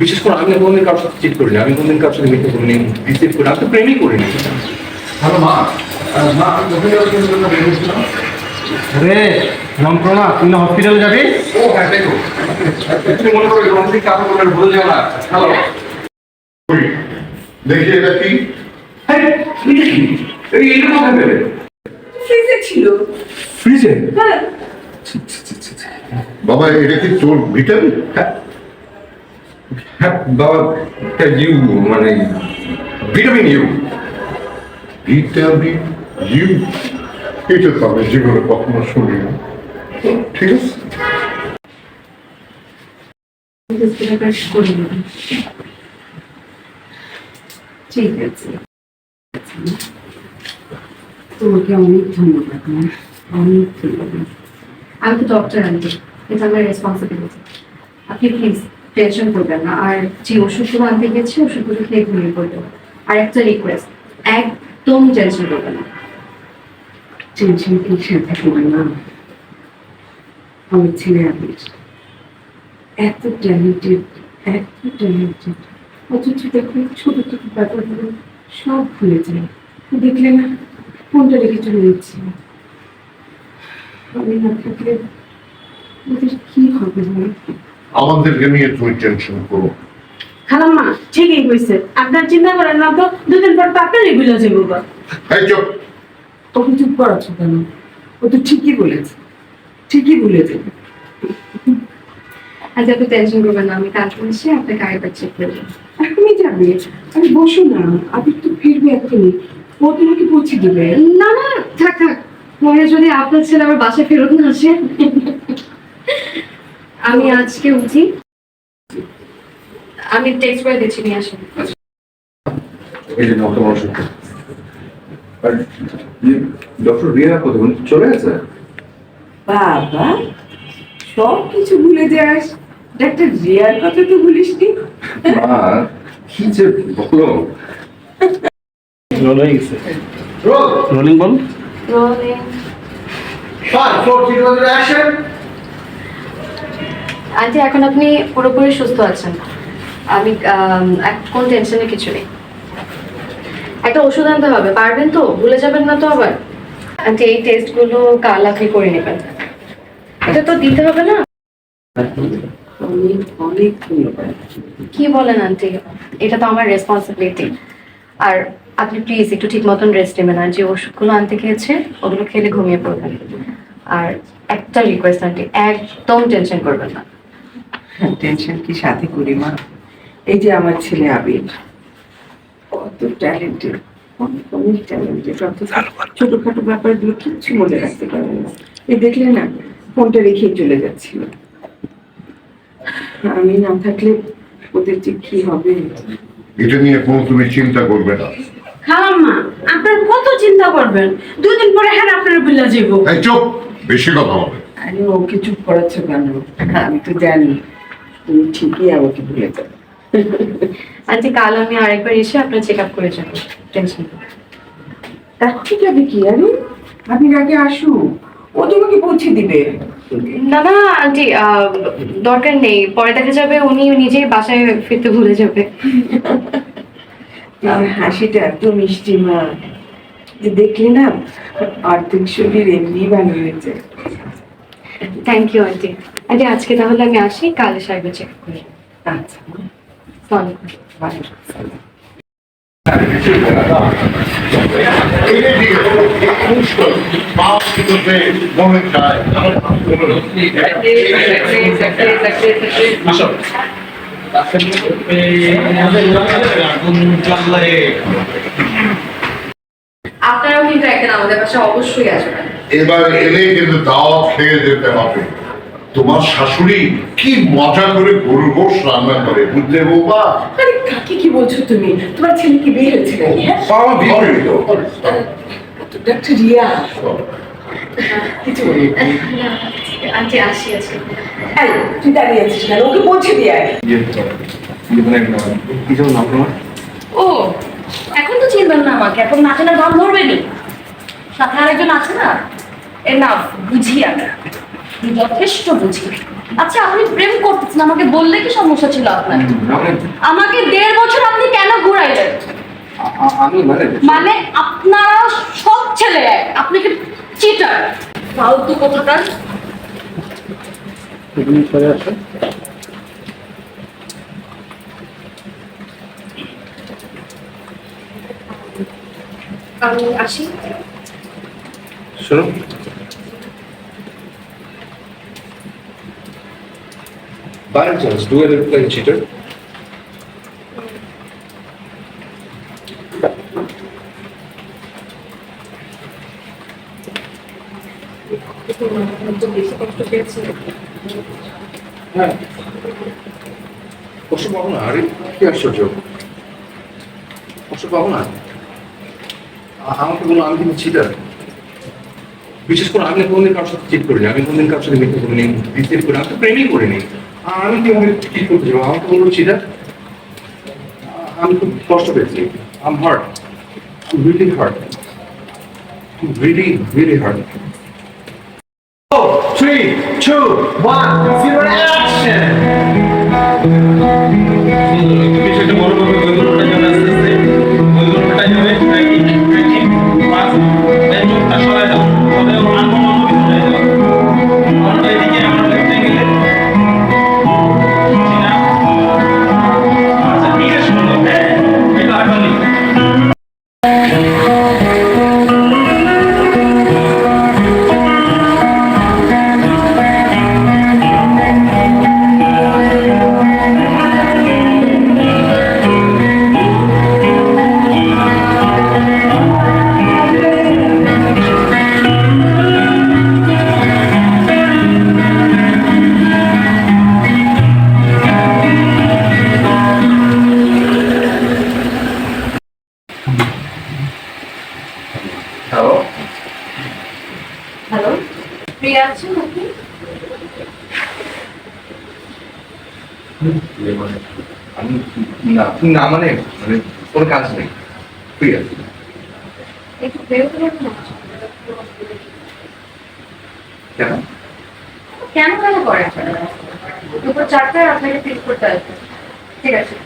বিশেষ করে আমি কোনদিন কারোর সাথে চিট করিনি, আমি কোনদিন কারোর সাথে মিথ্যে করিনি, রিসিভ করি, আমি তো প্রেমই করিনি। হ্যালো মা, মা কোথায় যাওয়ার জন্য বেরিয়েছিলাম? আরে যন্ত্রণা, তুই না হসপিটালে যাবি? ও হ্যাঁ, দেখো তুমি মনে করো রোমান্টিক কাপড় পরে ভুলে যাও না। হ্যালো, দেখি এটা কি? এইটা কোথায় পেলে? ফ্রিজে ছিল। ফ্রিজে? হ্যাঁ। বাবা এটা কি তোর ভিটামিন? হ্যাঁ বাবা, ইউ মানে ভিটামিন ইউ। Vitamin you? এটা তো আমি জীবনে কখনো শুনিনি। ঠিক আছে, ঠিক আছে, তোমাকে অনেক ধন্যবাদ মা, অনেক ধন্যবাদ। আমি তো ডক্টর আনটি, এটা আমার রেসপন্সিবিলিটি। আপনি প্লিজ টেনশন করবেন না, আর যে ওষুধগুলো আনতে গেছি ওষুধগুলো খেয়ে ঘুমিয়ে পড়বেন। আর একটা রিকোয়েস্ট, একদম টেনশন করবেন না। টেনশন কি সাথে করবেন না? আমার ছেলে আবির এত ট্যালেন্টেড, অথচ দেখো ছোট ছোট ব্যাপারগুলো সব ভুলে যায়। দেখলে না, ফোনটা রেখে চলে যাচ্ছে। আমি না থাকলে ওদের কি হবে? আমাদেরকে নিয়ে তুমি টেনশন করো। খালাম্মা ঠিকই কইছে, আপনার চিন্তা করেন না তো, দুদিন পর তো আপনারই ভুলে যাবো গা। এই চুপ। ওকে চুপ করাচ্ছ কেন? ও তো ঠিকই বলেছে, ঠিকই ভুলে যাবে। আজ আপনি টেনশন করবেন না, আমি কাজ করেছি, আপনার গাড়িটা চেক করে দেবো। এখনই যাবে? আমি বসো না, আপনি তো ফিরবে এখনই, ও তোমাকে পৌঁছে দেবে। না না, থাক থাক, পরে যদি আপনার ছেলে আবার বাসায় ফেরত না আসে। আমি আজকে উঠি, আমি টেক্সট করে দিচ্ছি, নিয়ে আসেন। এই জন্য তোমার ওষুধ। আর ডক্টর রিয়া কোথায়? উনি চলে গেছে? বাবা, সব কিছু ভুলে যাস, ডাক্তার রিয়ার কথা তো ভুলিসনি। মা কি যে বলো। রোল হয়ে গেছে। রোল রোলিং বল। আন্টি এখন আপনি পুরোপুরি সুস্থ আছেন, আমি কোন টেনশনে কিছু নেই। একটা ওষুধ আনতে হবে, পারবেন তো? ভুলে যাবেন না তো আবার? আন্টি এই টেস্টগুলো কাল আপনি করে নেবেন, এটা তো দিতে হবে না? অনেক অনেক ধন্যবাদ। কি বলেন আন্টি, এটা তো আমার রেসপন্সিবিলিটি। আর আপনি প্লিজ একটু ঠিক মতন রেস্ট নেবেন, আর যে ওষুধগুলো আনতে গিয়েছে ওগুলো খেলে ঘুমিয়ে পড়বেন। আর একটা রিকোয়েস্ট আন্টি, একদম টেনশন করবেন না। টেনশন কি সাথে করি মা? এই যে আমার ছেলে আবির, কত ট্যালেন্টেড, অনেক অনেক ট্যালেন্টেড, ছোটখাটো ব্যাপারগুলো কিচ্ছু মনে রাখতে পারে না। এই দেখলে না, ফোনটা রেখেই চলে যাচ্ছিল। আমি না থাকলে ওদের যে কি হবে। এটা নিয়ে কোনো তুমি চিন্তা করবে না। খালাম্মা আপনার কত চিন্তা করবেন, দুদিন পরে হ্যাঁ আপনার ভুলে যাবো। এই চুপ, বেশি কথা হবে। আরে ওকে চুপ করাচ্ছ কেন? আমি তো জানি তুমি ঠিকই আমাকে ভুলে যাবে। আন্টি কাল আমি আরেকবার এসে আপনার চেক আপ করে যাবো, টেনশন নেই। এখন যাবে কি? আরে আপনি আগে আসুন, ও তোমাকে পৌঁছে দিবে। না না আন্টি, দরকার নেই, পরে দেখা যাবে উনি নিজেই বাসায় ফিরতে ভুলে যাবে। আর হাসিটা এত মিষ্টি মা, যে দেখলে না অর্ধেক শরীর এমনি ভালো হয়েছে। Thank you aunty. আন্টি আজকে তাহলে আমি আসি, কাল এসে একবার চেক আপ করি। আচ্ছা আসসালামু আলাইকুম। ভালো। এটা ঠিক আছে, পুষ্কর মা কিন্তু মনে চায় আপনারাও কিন্তু একদিন আমাদের বাসায় অবশ্যই আসবেন। এবার এলে কিন্তু দাওয়াত খেয়ে যেতে হবে। তোমার শাশুড়ি কি মজা করে গরুর গোশ রান্না করে, বুঝলে বৌমা? আরে কাকে কি বলছো তুমি? তোমার ছেলে কি বিয়ে হয়েছে নাকি? হ্যাঁ, বাবা বিয়ে ডাক্তার রিয়া কিছু বলি। আন্টি আসি আজকে। এই তুই দাঁড়িয়ে আছিস কেন? ওকে পৌঁছে দিয়ে আয়। কি যেমন নাম তোমার? ও এখন তো চিনবেন না আমাকে, এখন নাচে না গান ধরবেনি। সাথে আরেকজন আছে না, এর নাম বুঝিয়া, যথেষ্ট বুঝি। আচ্ছা আপনি প্রেম করতেছেন, আমাকে বললে কি সমস্যা ছিল আপনার? মানে আমাকে 1.5 বছর আপনি কেন ঘুরাইলেন? আমি মানে মানে আপনারা সব ছেলে এক, আপনি কি চিটার, ফালতু কোথাকার। তুমি সরে আসো। আমি আসি। শোনো, by any chance, do you ever play cheater? বেশি কষ্ট পেয়েছি। হ্যাঁ, কষ্ট পাবো না। আরে কি আশ্চর্য, কষ্ট পাবো না। আমাকে বলো আমি কিন্তু চিটার। বিশেষ করে আমি কোনদিন কারোর সাথে চিট করিনি, আমি কোনদিন কারোর সাথে মিথ্যে করিনি, বিসিভ করি, আমি তো প্রেমই করিনি। আমি কিভাবে চিট করতে যাবো? আমাকে বললো চিটার। আমি খুব কষ্ট পেয়েছি। I'm hurt, really hurt, really really hurt. 3, 2, 1, 0, action! বিষয়টা বড় ভাবে বইগুলোটা যাবে আস্তে আস্তে, বইগুলোটা যাবে নাকি পাঁচ চোখটা সরাই দাও, তবে আনমন ভিতরে যাবে আমরা এদিকে আমরা লেফটে গেলে আচ্ছা ঠিক আছে শুনো হ্যাঁ এটা আগালি হ্যালো, হ্যালো, ফ্রি আছেন আপনি? আমি না না মানে মানে কোনো কাজ নেই, ফ্রি আছে। একটু বেরোতে পারবেন না? কেন? কেন কেন করেন? দুপুর 4টায় আপনাকে পিক করতে আসবে। ঠিক আছে।